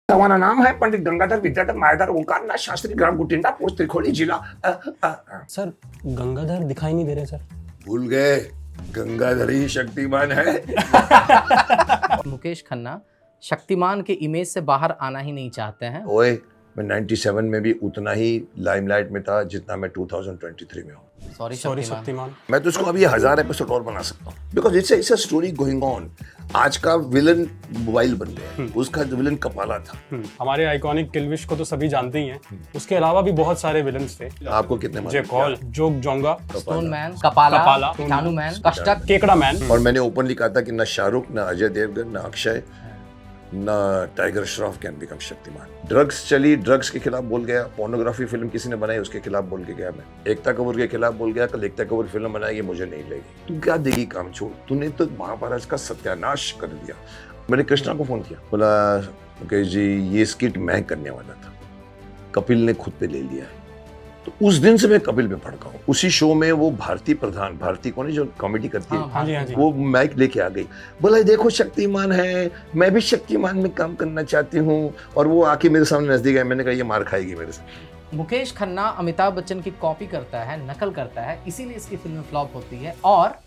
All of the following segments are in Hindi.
हमारा नाम है पंडित गंगाधर विद्याधर मायाधर ओंकारनाथ शास्त्री ग्राम गुटिंडा पोस्ट त्रिखोली जिला। सर गंगाधर दिखाई नहीं दे रहे सर। भूल गए, गंगाधर ही शक्तिमान है। मुकेश खन्ना शक्तिमान के इमेज से बाहर आना ही नहीं चाहते हैं। ओए, मैं 97 में भी उतना ही लाइमलाइट में था जितना मैं 2023 में हूँ। सॉरी शक्तिमान। मैं तो इसको अभी 1000 एपिसोड और बना सकता हूँ, because it's a story going on. आज का विलन मोबाइल बन गया, उसका विलन कपाला था। हमारे आइकॉनिक किलविश को तो सभी जानते ही हैं। उसके अलावा भी बहुत सारे विलन्स थे। आपको कितने मालूम? जेकॉल, जोक जोंगा, स्टोन मैन, कपाला, कीटाणु मैन, कष्टक, केकड़ा मैन। और मैंने ओपनली कहा था कि न शाहरुख, न अजय देवगन, न अक्षय, न tiger Shroff can become Shaktimaan. Drugs चली, ड्रग्स के खिलाफ बोल गया। पोर्नोग्राफी फिल्म किसी ने बनाई, उसके खिलाफ बोल के गया मैं। एकता कपूर के खिलाफ बोल गया, कल एकता कपूर फिल्म बनाएगी, मुझे नहीं लगेगी। तू क्या देगी काम छोड़, तूने तो महाभारत का सत्यानाश कर दिया। मैंने कृष्णा को फोन किया, बोला मुकेश जी ये स्किट मैं करने वाला था, कपिल ने खुद पे ले लिया है। तो उस दिन से मैं कपिल पे भड़का हूँ। उसी शो में वो भारती कौन है जो कॉमेडी करती है, हाँ जी। वो माइक लेके आ गई, बोला देखो शक्तिमान है, मैं भी शक्तिमान में काम करना चाहती हूँ। और वो आके मेरे सामने नजदीक है, मैंने कहा ये मार खाएगी मेरे से। मुकेश खन्ना अमिताभ बच्चन की कॉपी करता है, नकल करता है, इसीलिए इसकी फिल्म फ्लॉप होती है और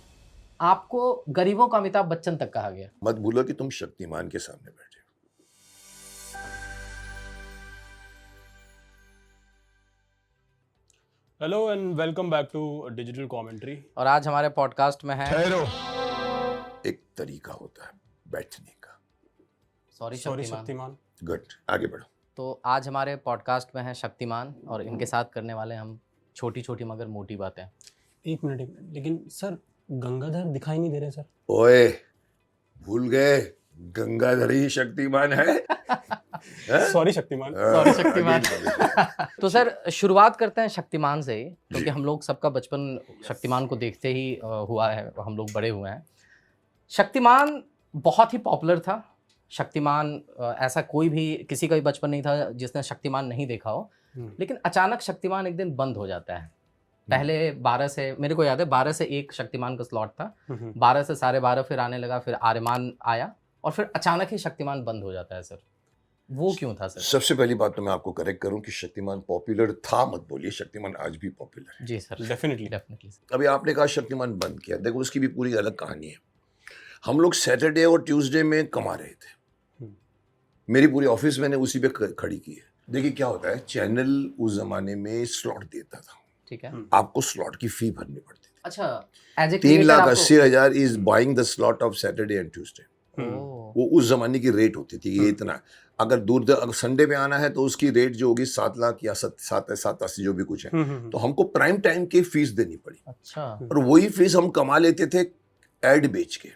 आपको गरीबों का अमिताभ बच्चन तक कहा गया। मत भूलो कि तुम शक्तिमान के सामने बैठे हो। Hello and welcome back to digital commentary. और आज हमारे पॉडकास्ट में है एक तरीका होता है बैठने का। सॉरी शक्तिमान। गुड, आगे बढ़ो। तो आज हमारे पॉडकास्ट में है शक्तिमान और इनके साथ करने वाले हम छोटी छोटी मगर मोटी बातें। एक मिनट, लेकिन सर गंगाधर दिखाई नहीं दे रहे सर। ओए, भूल गए, गंगाधर ही शक्तिमान है। सॉरी शक्तिमान। सॉरी शक्तिमान। तो सर शुरुआत करते हैं शक्तिमान से ही, क्योंकि हम लोग सबका बचपन शक्तिमान को देखते ही हुआ है, हम लोग बड़े हुए हैं। शक्तिमान बहुत ही पॉपुलर था। शक्तिमान ऐसा कोई भी किसी का भी बचपन नहीं था जिसने शक्तिमान नहीं देखा हो। लेकिन अचानक शक्तिमान एक दिन बंद हो जाता है। पहले 12 से, मेरे को याद है 12 से 1 शक्तिमान का स्लॉट था, 12 से 12:30 फिर आने लगा, फिर आर्यमान आया और फिर अचानक ही शक्तिमान बंद हो जाता है। सर वो क्यों था सर? सबसे पहली बात तो मैं आपको करेक्ट करूं कि शक्तिमान पॉपुलर था मत बोलिए, शक्तिमान आज भी पॉपुलर है। जी सर, डेफिनेटली। अभी आपने कहा शक्तिमान बंद किया, देखो उसकी भी पूरी अलग कहानी है। हम लोग सैटरडे और ट्यूसडे में कमा रहे थे, मेरी पूरी ऑफिस मैंने उसी पे खड़ी की है। देखिए क्या होता है, चैनल उस जमाने में स्लॉट देता था, ठीक है। आपको स्लॉट की फी भरनी पड़ती थी। अच्छा, as a 3,80,000 is buying the slot of Saturday and Tuesday. वो वो उस जमाने की रेट होती थी, ये इतना। अगर अगर संडे पे आना है तो उसकी रेट जो होगी 7 लाख या 7.80 जो भी कुछ है। तो हमको प्राइम टाइम की फीस देनी पड़ी। अच्छा, और वही फीस हम कमा लेते थे एड बेच के।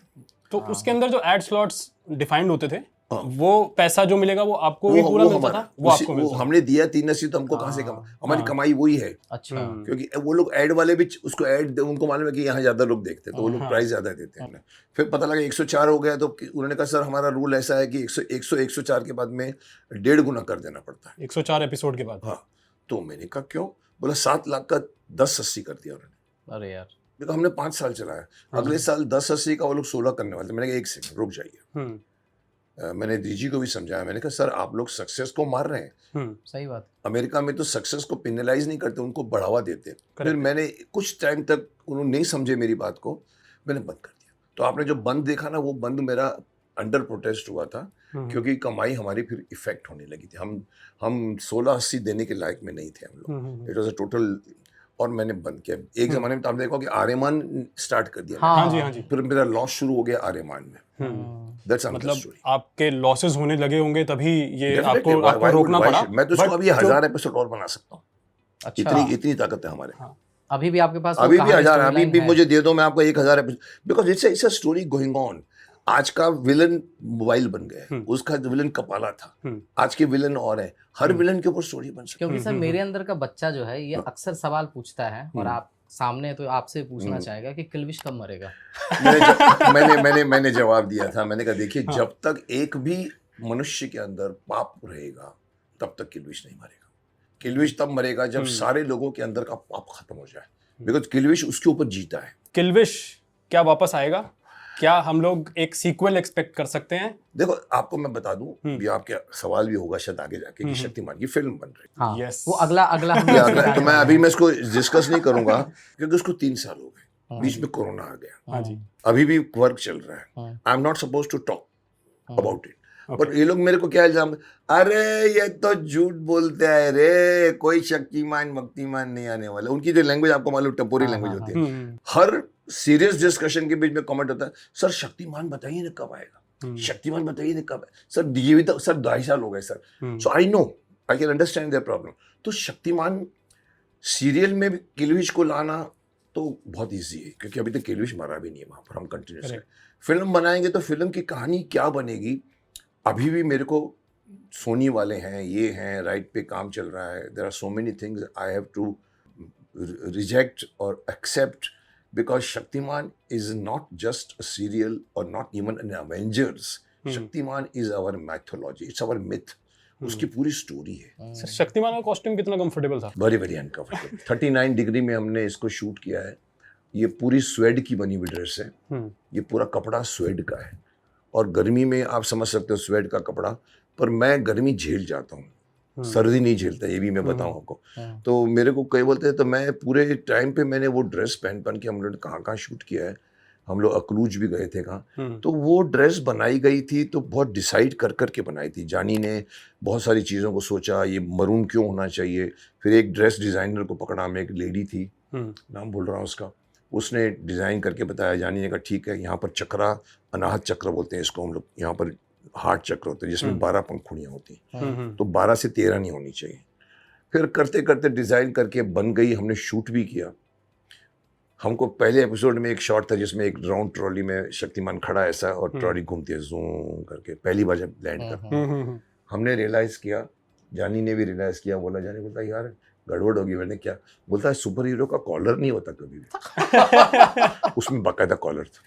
तो उसके अंदर जो एड स्लॉट्स डिफाइंड होते थे, वो पैसा जो मिलेगा वो आपको भी पूरा मिलता था। वो आपको मिलता। हमने दिया 380, तो हमको कहाँ से हमारी कमाई वही है। अच्छा। क्योंकि वो लोग ऐड वाले भी उसको ऐड, उनको मालूम है कि यहाँ ज्यादा लोग देखते हैं तो वो लोग प्राइस ज्यादा देते हैं। फिर पता लगा 104 हो गया, तो उन्होंने कहा सर हमारा रूल ऐसा है कि 104 के बाद में 1.5 गुना कर देना पड़ता है 104 एपिसोड के बाद। हाँ, तो मैंने कहा क्यों? बोला 7 लाख का 10.80 कर दिया उन्होंने। अरे यार, देखो हमने 5 साल चलाया, अगले साल 10.80 का वो लोग 16 करने वाले थे। मैंने कहा एक सेकंड रुक जाइए। मैंने डीजी को भी समझाया, मैंने कहा सर आप लोग सक्सेस को मार रहे हैं। सही बात। अमेरिका में तो सक्सेस को पेनलाइज नहीं करते, उनको बढ़ावा देते हैं। फिर मैंने कुछ टाइम तक, उन्होंने नहीं समझे मेरी बात को, मैंने बंद कर दिया। तो आपने जो बंद देखा ना, वो बंद मेरा अंडर प्रोटेस्ट हुआ था, क्योंकि कमाई हमारी फिर इफेक्ट होने लगी थी। हम 16-80 देने के लायक में नहीं थे हम लोग। It was a total. और मैंने बंद किया। एक जमाने में तो आपने देखा कि आर्यमान स्टार्ट कर दिया। हाँ जी। फिर मेरा लॉस शुरू हो गया आर्यमान में। That's another मतलब story. आपके लॉसेस होने लगे होंगे, तभी ये Definitely, आपको रोकना पड़ा। मैं तो इसको अभी 1000 एपिसोड और बना सकता हूँ। अच्छा, इतनी ताकत है हमारे। अभी भी आपके पास अभी भी 1000, अभी भी मुझे दे दो, मैं आपको 1000 episode, because it's a story going on. आज का विलन मोबाइल बन गया, उसका विलन कपाला था, आज के विलन और है। हर विलन के ऊपर स्टोरी बन सकती है। क्योंकि सर मेरे अंदर का बच्चा जो है ये अक्सर सवाल पूछता है और आप सामने तो आपसे पूछना चाहेगा कि किलविश कब मरेगा। मैंने जवाब दिया था। मैंने कहा देखिए, जब तक एक भी मनुष्य के अंदर पाप रहेगा तब तक किलविश नहीं मरेगा। किलविश तब मरेगा जब सारे लोगों के अंदर का पाप खत्म हो जाए, बिकॉज किलविश उसके ऊपर जीता है। किलविश क्या वापस आएगा? क्या हम लोग एक सीक्वल एक्सपेक्ट कर सकते हैं? देखो आपको मैं बता दूं, ये आपके सवाल भी होगा शायद आगे जाके कि शक्तिमान की फिल्म बन रही हाँ Yes. वो अगला अगला हम है। लोग अगला तो आने मैं वाले अभी हैं। मैं इसको डिस्कस नहीं करूंगा क्योंकि उसको 3 साल हो गए, बीच में कोरोना आ गया, हाँ जी। अभी भी वर्क चल रहा है। I am not suppose to talk about it, but ये लोग मेरे को क्या इल्जाम, अरे ये तो झूठ बोलते हैं रे, कोई शक्तिमान वक्तिमान नहीं आने वाला। उनकी जो लैंग्वेज आपको मालूम टपोरी लैंग्वेज होती है। हर सीरियस डिस्कशन के बीच में कमेंट होता है, सर शक्तिमान बताइए ना कब आएगा, शक्तिमान बताइए ना कब है सर, ये भी तो सर 2.5 साल हो गए sir. So I know, I can understand their problem. तो शक्तिमान सीरियल में किलविश को लाना तो बहुत ईजी है क्योंकि अभी तक किलविश मरा भी नहीं है वहां पर, हम कंटिन्यूस है। फिल्म बनाएंगे तो फिल्म की कहानी क्या बनेगी, अभी भी मेरे को सोनी वाले हैं, ये हैं, राइट पे काम चल रहा है। There are so many things I have to reject or accept because Shaktimaan is not just a serial or not even an Avengers. Shaktimaan is our mythology, it's our myth, उसकी पूरी स्टोरी है। सर शक्तिमान का कॉस्ट्यूम कितना कंफर्टेबल था? Very very uncomfortable. 39 डिग्री में हमने इसको शूट किया है। ये पूरी स्वेड की बनी हुई ड्रेस है, ये पूरा कपड़ा स्वेड का है और गर्मी में आप समझ सकते हो स्वेड का कपड़ा, पर मैं गर्मी झेल जाता हूँ, सर्दी नहीं झेलता, ये भी मैं बताऊँ आपको। तो मेरे को कई बोलते हैं, तो मैं पूरे टाइम पे मैंने वो ड्रेस पहन के हम लोग ने कहाँ कहाँ शूट किया है, हम लोग अकलूज भी गए थे कहाँ, तो वो ड्रेस बनाई गई थी तो बहुत डिसाइड कर के बनाई थी। जानी ने बहुत सारी चीज़ों को सोचा, ये मरून क्यों होना चाहिए। फिर एक ड्रेस डिज़ाइनर को पकड़ा, मैं एक लेडी थी, नाम भूल रहा हूँ उसका, उसने डिज़ाइन करके बताया। जानी ने कहा ठीक है, यहाँ पर चक्रा, अनाहत चक्र बोलते हैं इसको हम लोग, यहाँ पर हार्ट चक्र होते हैं जिसमें 12 पंखुड़ियाँ होती हैं, तो 12 से 13 नहीं होनी चाहिए। फिर करते करते डिज़ाइन करके बन गई, हमने शूट भी किया। हमको पहले एपिसोड में एक शॉट था जिसमें एक राउंड ट्रॉली में शक्तिमान खड़ा ऐसा और ट्रॉली घूमती है जूम करके, पहली बार जब लैंड कर हमने रियलाइज़ किया, जानी ने भी रियलाइज़ किया। बोला, जानी बोलता यार गड़बड़ होगी। मैंने क्या बोलता है, सुपर हीरो का कॉलर नहीं होता कभी भी। उसमें बाकायदा कॉलर था।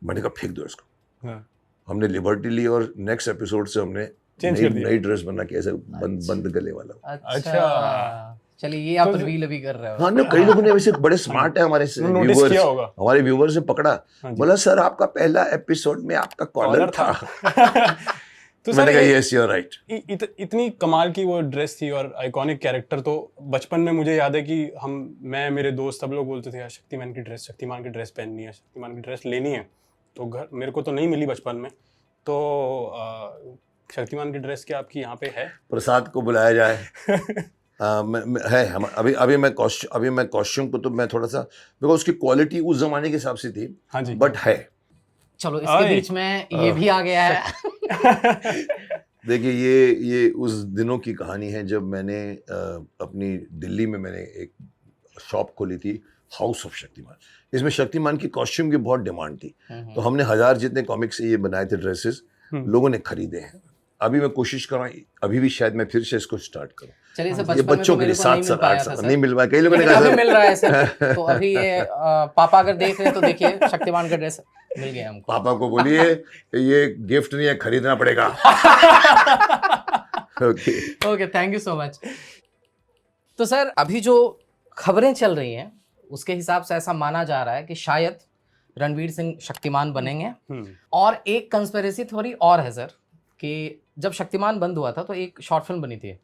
मैंने कहा फेंक दो इसको। हमने लिबर्टी ली और नेक्स्ट एपिसोड से हमने नई ड्रेस बना के ऐसे बंद गले वाला। अच्छा चलिए, ये आप रिवील अभी कर रहे हो। हाँ ना, कई लोगों ने वैसे बड़े स्मार्ट है हमारे व्यूअर्स, हमारे व्यूअर्स से पकड़ा, बोला सर आपका पहला एपिसोड में आपका कॉलर था। तो मैंने कहा यस यू आर राइट। इतनी कमाल की वो ड्रेस थी और आइकॉनिक कैरेक्टर। तो बचपन में मुझे याद है कि मैं मेरे दोस्त सब लोग बोलते थे यार शक्तिमान की ड्रेस पहननी है, शक्तिमान की ड्रेस लेनी है। तो घर मेरे को तो नहीं मिली बचपन में, तो शक्तिमान की ड्रेस क्या आपकी यहाँ पे है? प्रसाद को बुलाया जाए। है हम अभी मैं कॉस्ट्यूम को तो मैं थोड़ा सा, बिकॉज उसकी क्वालिटी उस जमाने के हिसाब से थी, हाँ जी, बट है। चलो इसके बीच में ये भी आ गया है। देखिए ये उस दिनों की कहानी है जब मैंने अपनी दिल्ली में मैंने एक शॉप खोली थी, हाउस ऑफ शक्तिमान। इसमें शक्तिमान की कॉस्ट्यूम की बहुत डिमांड थी, तो हमने 1000 जितने कॉमिक्स से ये बनाए थे ड्रेसेस, लोगों ने खरीदे हैं। अभी मैं कोशिश कर रहा हूँ, अभी भी शायद मैं फिर से इसको स्टार्ट करूँ। चलिए ये बच्चों के लिए 7 साल 8 साल नहीं मिल पाया, कई लोगों ने अभी कहा मिल रहा है सर। तो अभी ये पापा अगर देख रहे हैं तो देखिए शक्तिमान का ड्रेस मिल गया हमको। पापा को बोलिए ये गिफ्ट नहीं है, खरीदना पड़ेगा। Okay thank you so much. तो सर अभी जो खबरें चल रही हैं उसके हिसाब से ऐसा माना जा रहा है कि शायद रणवीर सिंह शक्तिमान बनेंगे। और एक कंस्पिरेसी थ्योरी और है सर कि जब शक्तिमान बंद हुआ था तो एक शॉर्ट फिल्म बनी थी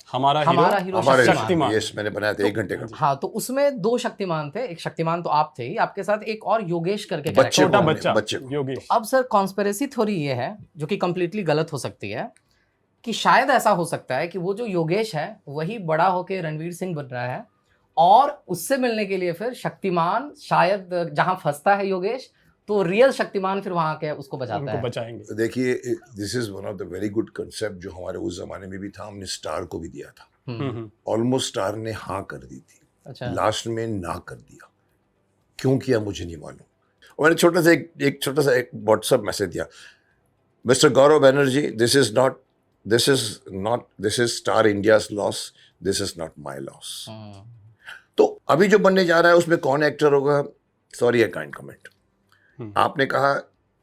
हमारा हीरो शक्तिमान। यस, मैंने बनाया था 1 घंटे का। हाँ, तो उसमें 2 शक्तिमान थे। एक शक्तिमान तो आप थे ही, आपके साथ एक और योगेश करके छोटा बच्चा योगेश। तो अब सर कॉन्स्पिरेसी थ्योरी ये है, जो कि कंप्लीटली गलत हो सकती है, कि शायद ऐसा हो सकता है कि वो जो योगेश है वही बड़ा होके रणवीर सिंह बन रहा है और उससे मिलने के लिए फिर शक्तिमान शायद जहां फंसता है योगेश, तो रियल शक्तिमान फिर वहां के उसको बचाएंगे। तो देखिए, this is one of the very good concept जो हमारे उस जमाने में भी था। हमने स्टार को भी दिया था, ऑलमोस्ट स्टार ने हाँ कर दी थी। अच्छा। लास्ट में ना कर दिया, क्यों किया मुझे नहीं मालूम। और मैंने छोटा सा एक व्हाट्सएप मैसेज दिया, mister Gaurav Banerjee, this is star India's loss, this is not my loss. तो अभी जो बनने जा रहा है उसमें कौन एक्टर होगा, सॉरी आई कांट कमेंट। आपने कहा,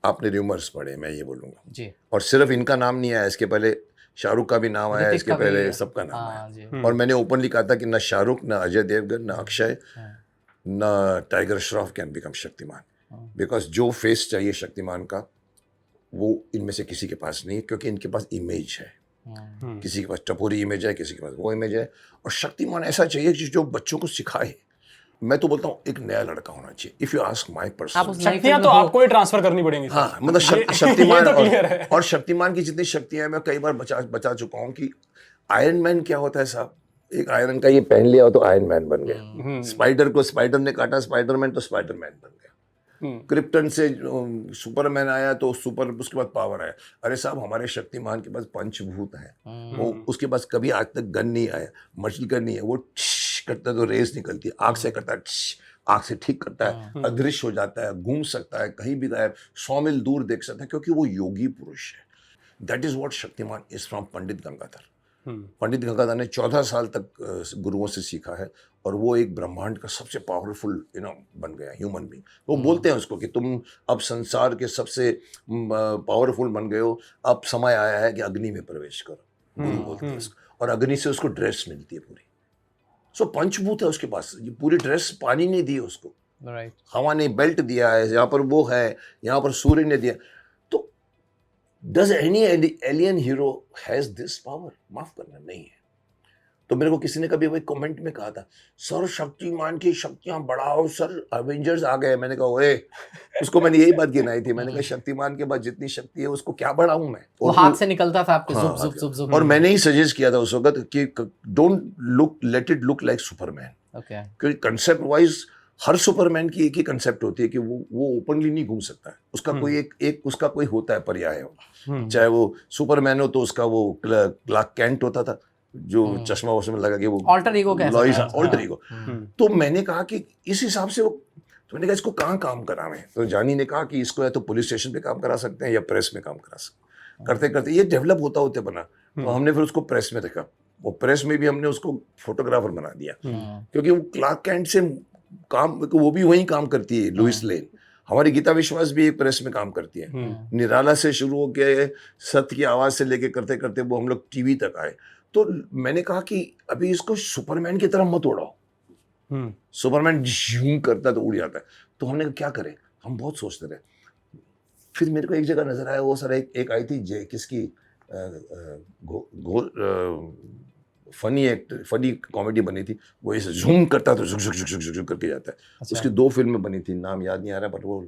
आपने रूमर्स पढ़े, मैं ये बोलूंगा जी। और सिर्फ इनका नाम नहीं आया, इसके पहले शाहरुख का भी नाम आया, इसके पहले सबका नाम आया। और मैंने ओपनली कहा था कि ना शाहरुख, ना अजय देवगन, ना अक्षय, ना tiger Shroff can become Shaktimaan. Because जो फेस चाहिए शक्तिमान का वो इनमें से किसी के पास नहीं है, क्योंकि इनके पास इमेज है। किसी के पास टपोरी इमेज है, किसी के पास वो इमेज है, और शक्तिमान ऐसा चाहिए जो बच्चों को सिखाए। मैं तो बोलता हूँ एक नया लड़का होना चाहिए। If you ask my person, शक्तियां तो आपको ही ट्रांसफर करनी पड़ेंगी। हाँ, मतलब शक्तिमान ये तो clear है। और शक्तिमान की जितनी शक्तियां हैं मैं कई बार बचा चुका हूँ कि आयरन मैन क्या होता है साहब, एक आयरन का ये पहन लिया हो तो आयरन मैन बन गया। स्पाइडर को स्पाइडर ने काटा, स्पाइडरमैन तो स्पाइडरमैन बन गया। क्रिप्टन से सुपरमैन आया तो सुपर, उसके बाद पावर आया। अरे साहब, हमारे शक्तिमान के पास पंचभूत है, वो उसके पास कभी आज तक गन नहीं आया, मछली गन नहीं है, वो करता है तो रेस निकलती है, आग से करता है, आग से ठीक करता है, अदृश्य हो जाता है, घूम सकता है, कहीं भी गायब, 100 मील दूर देख सकता है, क्योंकि वो योगी पुरुष है। That is what Shaktimaan is from Pandit Gangadhar. Pandit Gangadhar ने 14 साल तक गुरुओं से सीखा है, और वो एक ब्रह्मांड का सबसे पावरफुल बन गया ह्यूमन बीइंग। वो बोलते हैं उसको कि तुम अब संसार के सबसे पावरफुल बन गए हो, अब समय आया है कि अग्नि में प्रवेश करो, गुरु बोलते हैं उसको। और अग्नि से उसको ड्रेस मिलती है पूरी। सो पंचभूत है उसके पास, ये पूरी ड्रेस पानी ने दी है उसको, हवा ने बेल्ट दिया है, यहाँ पर वो है, यहाँ पर सूर्य ने दिया। तो does any alien hero has this power? माफ करना, नहीं है। तो मेरे को किसी ने कभी वही कमेंट में कहा था, सर शक्तिमान की शक्तियां बढ़ाओ सर, अवेंजर्स आ गए। मैंने कहा ओए, उसको मैंने यही बात गिनाई थी। मैंने कहा शक्तिमान के पास जितनी शक्ति है उसको क्या बढ़ाऊं मैं? वो हाथ से निकलता था आपके, हाँ, जुप जुप जुप जुप। और मैंने ही सजेस्ट किया था उस वक्त कि don't look, let it look like Superman. क्योंकि कंसेप्ट वाइज हर सुपरमैन की एक ही कंसेप्ट होती है कि वो ओपनली नहीं घूम सकता है, उसका कोई एक उसका कोई होता है पर्याय हो। चाहे वो सुपरमैन हो तो उसका वो क्लार्क कैंट होता था, जो चश्मा वश्मा लगा के वो ऑल्टर ईगो, ऑल्टर ईगो। तो मैंने कहा कि इस हिसाब से वो, तो मैंने कहा इसको कहाँ काम करावें? तो जानी ने कहा कि इसको या तो पुलिस स्टेशन पे काम करा सकते हैं या प्रेस में काम करा सकते हैं। करते करते ये डेवलप होता होते बना, तो हमने फिर उसको प्रेस में रखा। वो प्रेस में भी हमने उसको फोटोग्राफर बना दिया, क्योंकि वो क्लार्क कैंट से काम, वो भी वही काम करती है, लुइस लेन। हमारी गीता विश्वास भी एक प्रेस में काम करती है। निराला से शुरू होकर सत्य की आवाज से लेके करते करते वो हम लोग टीवी तक आए। तो मैंने कहा कि अभी इसको सुपरमैन की तरह मत उड़ाओ। सुपरमैन यूं करता तो उड़ जाता है। तो हमने कहा क्या करें, हम बहुत सोचते रहे। फिर मेरे को एक जगह नजर आया, वो सर एक आई थी किसकी फनी कॉमेडी बनी थी, वो ऐसे जूम करता तो झुक झुक झुक झुक झुक करके जाता है। अच्छा। उसकी 2 फिल्में बनी थी, नाम याद नहीं आ रहा, बट वो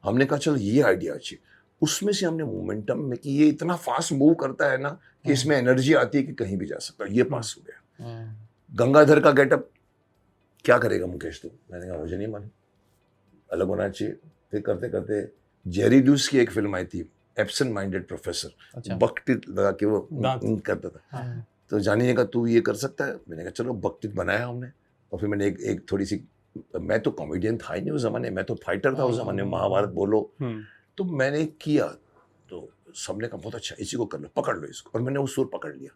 हमने कहा चलो ये आइडिया अच्छी। उसमें से हमने मोमेंटम में कि ये इतना फास्ट मूव करता है ना कि इसमें एनर्जी आती है कि कहीं भी जा सकता है, ये पास हो गया। गंगाधर का गेटअप क्या करेगा मुकेश? तो मैंने कहा मुझे नहीं मालूम, अलग होना चाहिए। फिर करते करते जेरी ड्यूस की एक फिल्म आई थी, एब्सेंट माइंडेड प्रोफेसर, बकटिट लगा के वो करता था। तो जानिए का तू ये कर सकता है? मैंने कहा चलो बकटिट बनाया हमने। और फिर मैंने एक थोड़ी सी, मैं तो कॉमेडियन था ही नहीं उस जमाने, मैं तो फाइटर था उस जमाने में, महाभारत बोलो। तो मैंने किया, तो सबने कहा बहुत अच्छा, इसी को कर लो, पकड़ लो इसको। और मैंने वो सुर पकड़ लिया।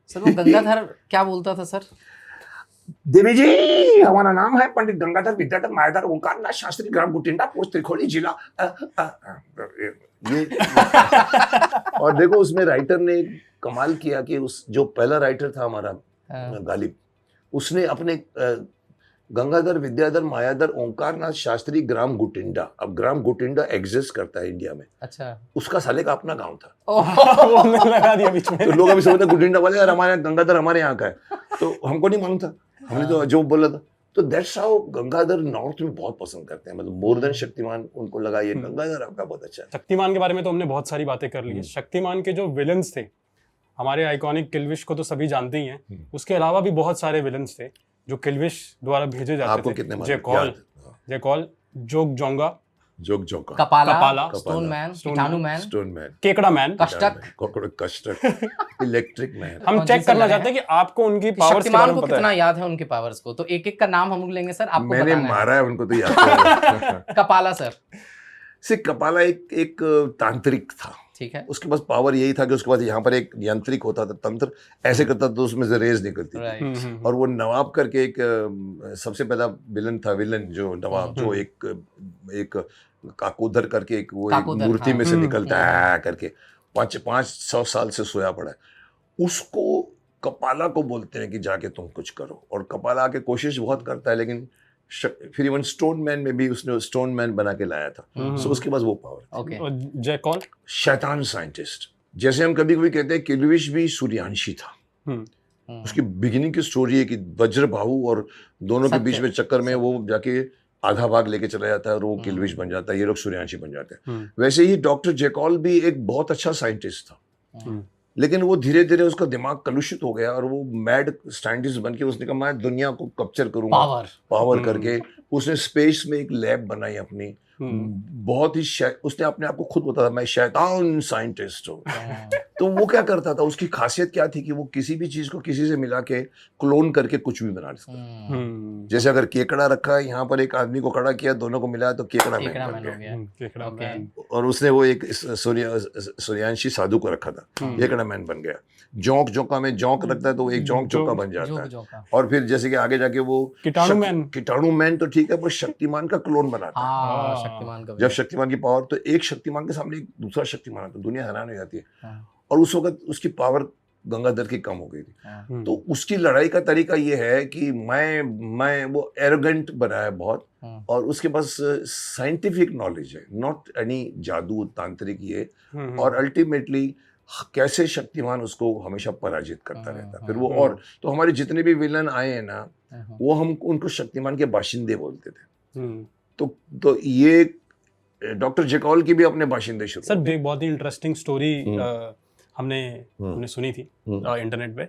सर वो गंगाधर क्या बोलता था सर? देवी जी, हमारा नाम है पंडित गंगाधर विद्याधर मायाधर ओंकारनाथ शास्त्री, ग्राम गुटिंडा, पोस्ट त्रिखोली, जिला ये। और देखो उसमें राइटर ने कमाल किया कि उस जो पहला राइटर था हमारा गालिब, उसने अपने गंगाधर विद्याधर मायाधर ओंकारनाथ शास्त्री ग्राम गुटिंडा, अब ग्राम गुटिंडा एग्जिस्ट करता है इंडिया में। अच्छा। उसका साले का अपना गांव था। वो लगा दिया बीच में। तो लोग अभी समझते गुटिंडा वाले यार हमारे गंगाधर हमारे यहाँ का है, तो हमको नहीं मालूम था, हमने तो जो बोला था। तो दैट्स हाउ गंगाधर नॉर्थ में बहुत पसंद करते हैं, मतलब मोर देन शक्तिमान उनको लगा ये गंगाधर आपका बहुत अच्छा है। शक्तिमान के बारे में तो हमने बहुत सारी बातें कर ली है। शक्तिमान के जो विलन्स थे, हमारे आइकॉनिक किलविश को तो सभी जानते ही हैं, उसके अलावा भी बहुत सारे विलन्स थे जो किलविश द्वारा भेजे जाते आपको थे। कितने जेकॉल, जोग जोंगा, कपाला, स्टोन मैन, केकड़ा मैन, कष्टक, इलेक्ट्रिक मैन। हम चेक करना चाहते हैं कि आपको उनकी पावर्स के बारे में पता है? कितना याद है उनके पावर्स को? तो एक एक का नाम हम लोग लेंगे सर, आपको मैंने मारा है उनको तो याद है। कपाला सर, कपाला एक तांत्रिक था, ठीक है। उसके पास पावर यही था कि उसके पास यहाँ पर एक यांत्रिक होता था तंत्र, ऐसे करता तो उसमें से रेज निकलती थी। और वो नवाब करके एक सबसे पहला विलन जो नवाब, जो एक काकोदर करके एक वो एक मूर्ति में से निकलता है करके 500 साल से सोया पड़ा है, उसको कपाला को बोलते हैं कि जाके तुम कुछ करो। और कपाला आके कोशिश बहुत करता है, लेकिन फिर इवन स्टोन मैन में भी उसने स्टोन मैन बना के लाया था, सो उसके पास वो पावर। ओके। और जय कॉल। शैतान साइंटिस्ट, जैसे हम कभी कभी कहते हैं किल्विश भी सूर्यांशी था। उसकी बिगिनिंग की स्टोरी है कि वज्र बाहु और दोनों के बीच में चक्कर में वो जाके आधा भाग लेके चला जाता है और वो किल्विश बन जाता है, ये लोग सूर्यांशी बन जाते हैं। वैसे ही डॉक्टर जेकॉल भी एक बहुत अच्छा साइंटिस्ट था, लेकिन वो धीरे धीरे उसका दिमाग कलुषित हो गया और वो मैड साइंटिस्ट बन के उसने कहा मैं दुनिया को कैप्चर करूंगा पावर करके। उसने स्पेस में एक लैब बनाई अपनी, बहुत ही उसने अपने आप को खुद बताया मैं शैतान साइंटिस्ट हूँ। तो वो क्या करता था, उसकी खासियत क्या थी कि वो किसी भी चीज को किसी से मिला के क्लोन करके कुछ भी बना सकता। जैसे अगर केकड़ा रखा है यहाँ पर, एक आदमी को खड़ा किया, दोनों को मिलाया तो केकड़ा मैन बन गया। केकड़ा मैन। और उसने वो एक सूर्यांशी साधु को रखा था, केकड़ा मैन बन गया। जोंक जोंका में जोंक रखता है तो वो एक जोंक जोंका बन जाता है। और फिर जैसे कि आगे जाके वो कीटाणु मैन तो ठीक है, वो शक्तिमान का क्लोन बनाता है। शक्तिमान का जब शक्तिमान की पावर, तो एक शक्तिमान के सामने एक दूसरा शक्तिमान आता है, दुनिया हैरान हो जाती है। और उस वक्त उसकी पावर गंगाधर की कम हो गई थी। तो उसकी लड़ाई का तरीका ये है कि मैं वो एरोगेंट बना है बहुत, और उसके पास साइंटिफिक नॉलेज है, नॉट एनी जादू तांत्रिक ये। और अल्टीमेटली कैसे शक्तिमान उसको हमेशा पराजित करता रहता। फिर वो और तो हमारे जितने भी विलन आए हैं ना, वो हम उनको शक्तिमान के बाशिंदे बोलते थे। तो ये डॉक्टर जेकॉल की भी अपने बाशिंदे शुरू। सर बहुत ही इंटरेस्टिंग स्टोरी हमने सुनी थी इंटरनेट पे,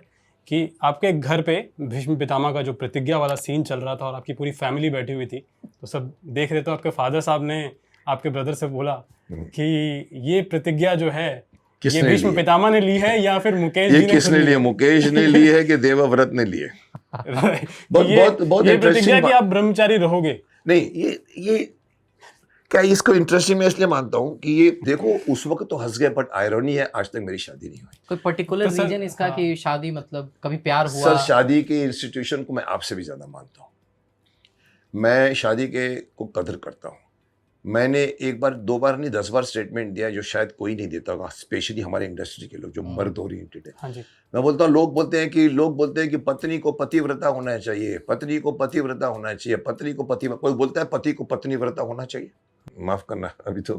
कि आपके घर पे भीष्म पितामह का जो प्रतिज्ञा वाला सीन चल रहा था और आपकी पूरी फैमिली बैठी हुई थी, तो सब देख रहे, तो आपके फादर साहब ने आपके ब्रदर से बोला कि ये प्रतिज्ञा जो है ये भीष्म पितामह ने ली है या फिर मुकेश जी ने? किसने ली है? मुकेश ने ली है कि देवव्रत ने ली है? बहुत प्रतिज्ञा कि आप ब्रह्मचारी रहोगे। नहीं, ये क्या इसको इंटरेस्टिंग मैं इसलिए मानता हूँ कि ये देखो उस वक्त तो हंस गए, बट आयरनी है आज तक मेरी शादी नहीं हुई। कोई पर्टिकुलर रीजन इसका कि शादी मतलब कभी प्यार हुआ? सर शादी के इंस्टीट्यूशन को मैं आपसे भी ज्यादा मानता हूँ। मैं शादी के को कदर करता हूँ। मैंने एक बार 2 बार नहीं 10 बार स्टेटमेंट दिया जो शायद कोई नहीं देता होगा, स्पेशली हमारे इंडस्ट्री के लोग जो मर्द ओरिएंटेड है। हाँ जी। मैं बोलता हूँ, लोग बोलते हैं कि पत्नी को पतिव्रता होना चाहिए, पत्नी को पतिव्रता होना चाहिए, पत्नी को पति, कोई बोलता है पति को पत्नीव्रता होना चाहिए। माफ करना, अभी तो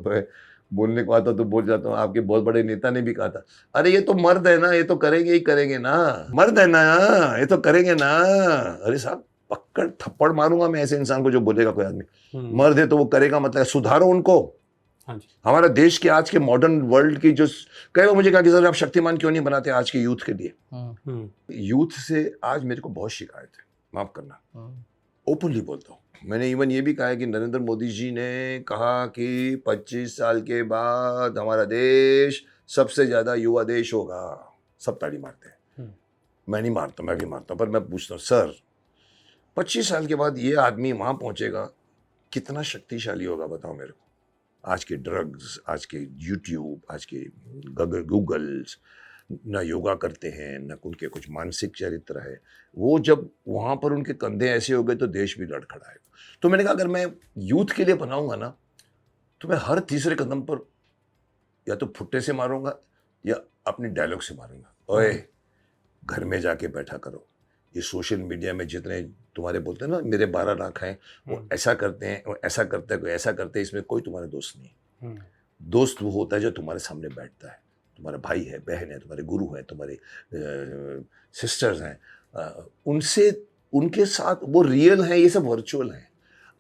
बोलने को आता तो बोल जाता हूँ। आपके बहुत बड़े नेता ने भी कहा था, अरे ये तो मर्द है ना, ये तो करेंगे ही करेंगे ना, मर्द है ना, ये तो करेंगे ना। अरे साहब, पकड़ थप्पड़ मारूंगा मैं ऐसे इंसान को जो बोलेगा कोई आदमी मर्द है तो वो करेगा, मतलब सुधारो उनको। हाँ जी। हमारा देश के आज के मॉडर्न वर्ल्ड की जो कई बार मुझे कहा कि सर आप शक्तिमान क्यों नहीं बनाते आज के यूथ के लिए? यूथ से आज मेरे को बहुत शिकायत है, माफ करना, ओपनली बोलता हूँ। मैंने इवन ये भी कहा है कि नरेंद्र मोदी जी ने कहा कि 25 साल के बाद हमारा देश सबसे ज्यादा युवा देश होगा। सब ताली मारते हैं, मैं नहीं मारता, मैं भी मारता हूँ, पर मैं पूछता हूँ सर 25 साल के बाद ये आदमी वहां पहुंचेगा, कितना शक्तिशाली होगा बताओ मेरे को। आज के ड्रग्स, आज के यूट्यूब, आज के गूगल्स, ना योगा करते हैं, ना उनके कुछ मानसिक चरित्र है। वो जब वहां पर उनके कंधे ऐसे हो गए तो देश भी लड़ खड़ा है। तो मैंने कहा अगर मैं यूथ के लिए बनाऊंगा ना, तो मैं हर तीसरे कदम पर या तो फुट्टे से मारूंगा या अपने डायलॉग से मारूंगा। ओए घर में जाके बैठा करो, ये सोशल मीडिया में जितने तुम्हारे बोलते हैं ना मेरे 12 लाख हैं, वो ऐसा करते हैं, वो ऐसा करते हैं, कोई ऐसा करते हैं, इसमें कोई तुम्हारा दोस्त नहीं। दोस्त वो होता है जो तुम्हारे सामने बैठता है, तुम्हारा भाई है, बहन है, तुम्हारे गुरु है, तुम्हारे सिस्टर्स हैं, उनसे, उनके साथ वो रियल हैं, ये सब वर्चुअल हैं।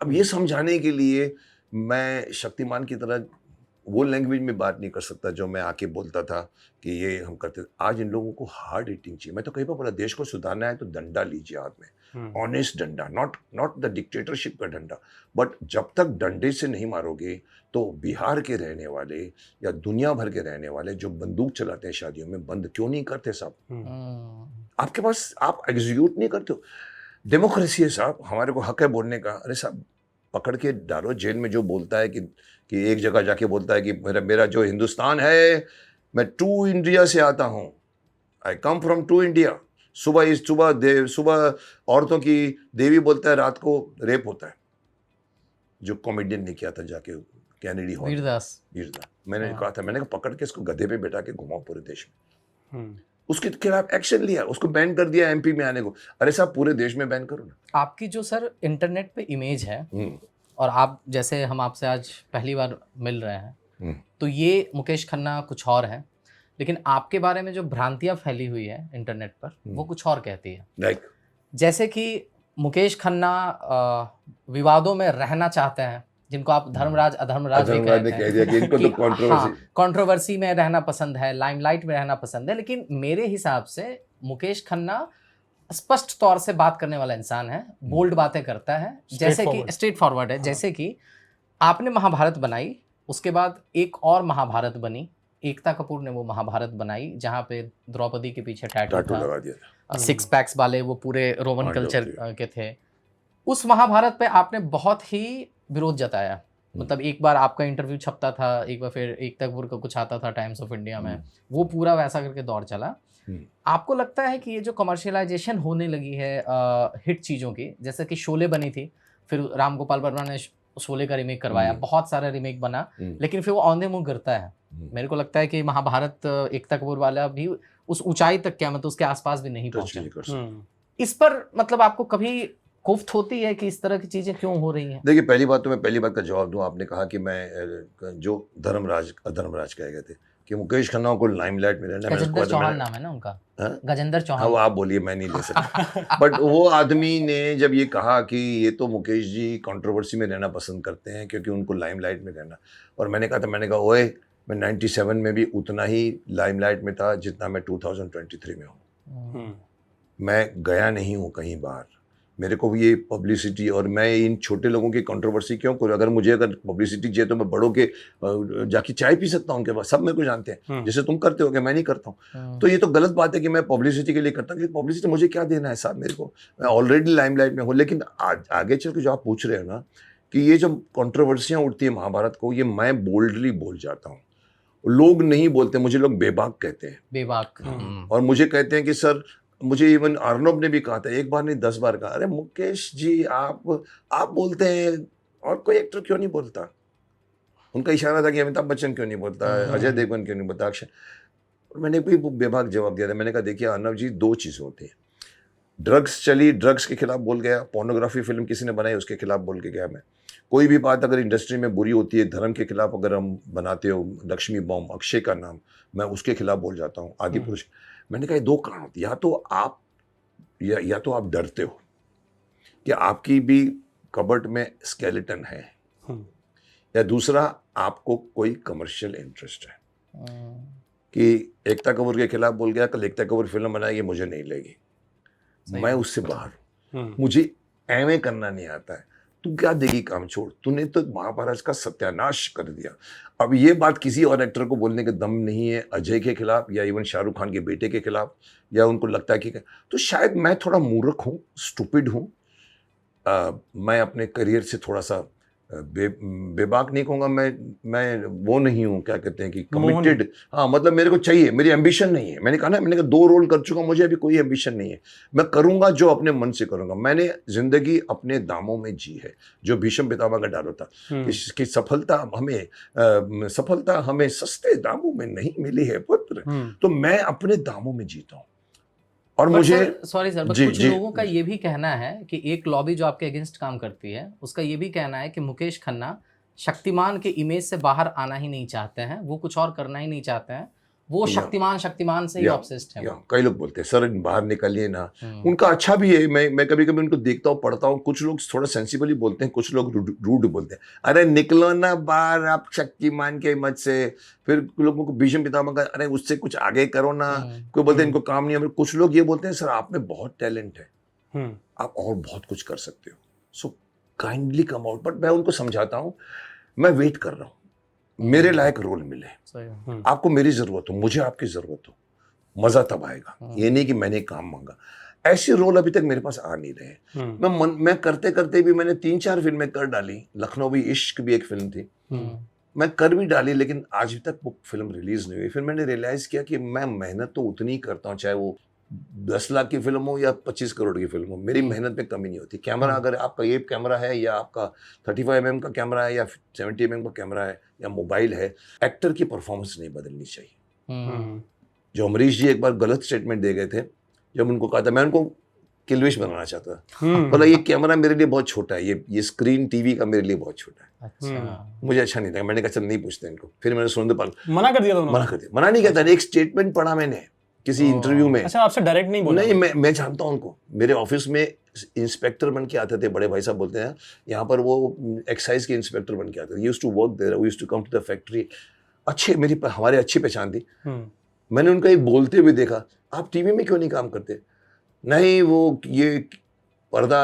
अब ये समझाने के लिए मैं शक्तिमान की तरह वो लैंग्वेज में बात नहीं कर सकता जो मैं आके बोलता था कि ये हम करते। आज इन लोगों को हार्ड हिटिंग चाहिए। मैं तो कहीं पर बोला देश को सुधारना है तो डंडा लीजिए हाथ में, ऑनेस्ट डंडा, नॉट द डिक्टेटरशिप का डंडा। बट जब तक डंडे से नहीं मारोगे तो बिहार के रहने वाले या दुनिया भर के रहने वाले जो बंदूक चलाते हैं शादियों में, बंद क्यों नहीं करते साहब? आपके पास, आप एग्जीक्यूट नहीं करते हो। डेमोक्रेसी है साहब, हमारे को हक है बोलने का। अरे साहब पकड़ के डालो जेल में जो बोलता है कि एक जगह जाके बोलता है कि मेरा जो हिंदुस्तान है, मैं टू इंडिया से आता हूँ, आई कम फ्रॉम टू इंडिया। सुबह औरतों की देवी बोलता है, रात को रेप होता है। जो कॉमेडियन ने किया था जाके कैनेडी हॉल, वीरदास। मैंने कहा था, मैंने कहा पकड़ के इसको गधे पे बैठा के घुमाओ पूरे देश में। उसके खिलाफ एक्शन लिया, उसको बैन कर दिया एमपी में आने को। अरे साहब पूरे देश में बैन करो ना। आपकी जो सर इंटरनेट पे इमेज है, और आप जैसे हम आपसे आज पहली बार मिल रहे हैं, तो ये मुकेश खन्ना कुछ और है, लेकिन आपके बारे में जो भ्रांतियां फैली हुई है इंटरनेट पर वो कुछ और कहती है। लाइक जैसे कि मुकेश खन्ना विवादों में रहना चाहते हैं, जिनको आप धर्मराज अधर्मराज भी अधर्मराज ने कहते कह दिया कि हैं इनको तो कंट्रोवर्सी, कंट्रोवर्सी में रहना पसंद है, लाइमलाइट में रहना पसंद है। लेकिन मेरे हिसाब से मुकेश खन्ना स्पष्ट तौर से बात करने वाला इंसान है, बोल्ड बातें करता है, जैसे कि स्ट्रेट फॉरवर्ड है। जैसे कि आपने महाभारत बनाई, उसके बाद एक और महाभारत बनी, एकता कपूर ने वो महाभारत बनाई जहाँ पे द्रौपदी के पीछे टैटू लगा दिया था। 6 पैक्स वाले वो पूरे रोमन हाँ, कल्चर जो के थे। उस महाभारत पे आपने बहुत ही विरोध जताया। मतलब एक बार आपका इंटरव्यू छपता था, एक बार फिर एकता कपूर का कुछ आता था टाइम्स ऑफ इंडिया में, वो पूरा वैसा करके दौर चला। आपको लगता है कि ये जो कमर्शियलाइजेशन होने लगी है हिट चीज़ों की, जैसे कि शोले बनी थी, फिर राम गोपाल वर्मा ने शोले का रीमेक करवाया, बहुत सारा रीमेक बना, लेकिन फिर वो औंधे मुंह गिरता है। मेरे को लगता है कि महाभारत एकता कपूर वाला भी उस ऊंचाई तक, क्या मतलब उसके आसपास भी नहीं पहुंचा। इस पर मतलब आपको कभी कोफ्त होती है कि इस तरह की चीजें क्यों हो रही हैं? देखिए पहली बात तो मैं पहली बात का जवाब दूं। आपने कहा कि मैं जो धर्मराज कह गए थे कि मुकेश खन्ना को लाइमलाइट में रहना, गजेंद्र चौहान नाम है ना उनका, गजेंद्र हाँ चौहान। वो आप बोलिए, मैं नहीं ले सकता। बट वो आदमी ने जब ये कहा कि ये तो मुकेश जी कंट्रोवर्सी में रहना पसंद करते हैं क्योंकि उनको लाइमलाइट में रहना, और मैंने कहा ओए मैं 97 में भी उतना ही लाइमलाइट में था जितना मैं 2023 में हूँ। मैं गया नहीं हूँ कहीं बाहर, मेरे को भी ये पब्लिसिटी, और मैं इन छोटे लोगों की कंट्रोवर्सी क्यों करूँ? अगर पब्लिसिटी चाहिए तो मैं बड़ों के जाके चाय पी सकता हूँ उनके पास, सब मेरे को जानते हैं, जैसे तुम करते हो कि मैं नहीं करता हूँ। तो ये तो गलत बात है कि मैं पब्लिसिटी के लिए करता हूँ, पब्लिसिटी मुझे क्या देना है साहब, मेरे को, मैं ऑलरेडी लाइमलाइट में हूँ। लेकिन आगे चल के जो आप पूछ रहे हो ना कि ये जो कंट्रोवर्सियाँ उठती है महाभारत को, ये मैं बोल्डली बोल जाता हूँ, लोग नहीं बोलते, मुझे लोग बेबाक कहते हैं, बेबाक। और मुझे कहते हैं कि सर, मुझे इवन अर्नब ने भी कहा था, एक बार नहीं 10 बार कहा, अरे मुकेश जी आप बोलते हैं और कोई एक्टर क्यों नहीं बोलता? उनका इशारा था कि अमिताभ बच्चन क्यों नहीं बोलता, अजय देवगन क्यों नहीं बोलता, अक्षय। और मैंने भी बेबाक जवाब दिया था। मैंने कहा देखिए अर्नब जी, दो चीज़ होती है, ड्रग्स चली, ड्रग्स के खिलाफ बोल गया, पोर्नोग्राफी फिल्म किसी ने बनाई उसके खिलाफ बोल के गया मैं। कोई भी बात अगर इंडस्ट्री में बुरी होती है, धर्म के खिलाफ अगर हम बनाते हो, लक्ष्मी बॉम्ब, अक्षय का नाम, मैं उसके खिलाफ बोल जाता हूँ, आदि पुरुष। मैंने कहा ये दो कारण होती है, या तो आप डरते हो कि आपकी भी कबर्ड में स्केलेटन है, या दूसरा आपको कोई कमर्शियल इंटरेस्ट है कि एकता कपूर के खिलाफ बोल गया, कल एकता कपूर फिल्म बनाएगी, मुझे नहीं लेगी, मैं उससे बाहर हूँ, मुझे एमए करना नहीं आता है, तू क्या देगी काम, छोड़, तूने तो महाभारत का सत्यानाश कर दिया। अब ये बात किसी और एक्टर को बोलने के दम नहीं है अजय के खिलाफ या इवन शाहरुख खान के बेटे के खिलाफ, या उनको लगता है कि, तो शायद मैं थोड़ा मूर्ख हूँ, स्टूपिड हूँ, मैं अपने करियर से थोड़ा सा बेबाक नहीं कहूँगा, मैं वो नहीं हूँ, क्या कहते हैं कि कमिटेड, हाँ मतलब मेरे को चाहिए, मेरी एम्बिशन नहीं है। मैंने कहा ना, मैंने कहा 2 रोल कर चुका, मुझे अभी कोई एम्बिशन नहीं है, मैं करूँगा जो अपने मन से करूँगा। मैंने जिंदगी अपने दामों में जी है, जो भीष्म पितामह का डायलॉग था कि सफलता हमें सस्ते दामों में नहीं मिली है पुत्र, तो मैं अपने दामों में जीता हूँ। और मुझे सॉरी सर, कुछ लोगों का ये भी कहना है कि एक लॉबी जो आपके अगेंस्ट काम करती है, उसका ये भी कहना है कि मुकेश खन्ना शक्तिमान के इमेज से बाहर आना ही नहीं चाहते हैं, वो कुछ और करना ही नहीं चाहते हैं, वो शक्तिमान से ही ऑब्सेस्ड है। कई लोग बोलते हैं सर बाहर निकलिए ना, उनका अच्छा भी है, मैं कभी कभी उनको देखता हूँ, पढ़ता हूँ, कुछ लोग थोड़ा सेंसिबली बोलते हैं, कुछ लोग रूड बोलते हैं, अरे निकलो ना बाहर आप शक्तिमान के मत से, फिर लोगों को भीष्म पितामह का, अरे उससे कुछ आगे करो ना, कोई बोलते हैं इनको काम नहीं है, कुछ लोग ये बोलते हैं सर आप में बहुत टैलेंट है, आप और बहुत कुछ कर सकते हो, so kindly come out. But मैं उनको समझाता हूँ, मैं वेट कर रहा हूँ, मेरे लायक रोल मिले, आपको मेरी जरूरत हो, मुझे आपकी जरूरत हो, मजा तब आएगा। ये नहीं कि मैंने काम मांगा, ऐसे रोल अभी तक मेरे पास आ नहीं रहे। मैं करते करते भी मैंने 3-4 फिल्में कर डाली, लखनवी इश्क भी एक फिल्म थी, मैं कर भी डाली, लेकिन आज तक वो फिल्म रिलीज नहीं हुई। फिर मैंने रियलाइज किया कि मैं मेहनत तो उतनी ही करता हूँ, चाहे वो 10 लाख की फिल्म हो या 25 करोड़ की फिल्म हो, मेरी मेहनत में कमी नहीं होती। कैमरा, अगर आपका ये कैमरा है या आपका 35mm का कैमरा है या 70mm का कैमरा है या मोबाइल है, एक्टर की परफॉर्मेंस नहीं बदलनी चाहिए। जो अमरीश जी एक बार गलत स्टेटमेंट दे गए थे, जब उनको कहा था मैं उनको किल्विश बनाना चाहता था, बोला ये कैमरा मेरे लिए बहुत छोटा है, ये स्क्रीन टीवी का मेरे लिए बहुत छोटा है, अच्छा मुझे अच्छा नहीं लगा। मैंने कहा चल नहीं पूछते इनको। फिर मैंने सुरेंद्र पाल मना कर दिया था उन्होंने? मना कर दिया, मना नहीं कहता, एक स्टेटमेंट पढ़ा मैंने किसी इंटरव्यू में। अच्छा, आपसे डायरेक्ट नहीं बोला? नहीं, मैं जानता हूँ उनको, मेरे ऑफिस में इंस्पेक्टर बन के आते थे, बड़े भाई साहब बोलते हैं यहाँ पर, वो एक्साइज के इंस्पेक्टर बन के आते थे, used to work there, we used to come to the factory. अच्छे हमारे अच्छी पहचान थी। मैंने उनका एक बोलते हुए देखा, आप टीवी में क्यों नहीं काम करते? नहीं, वो ये पर्दा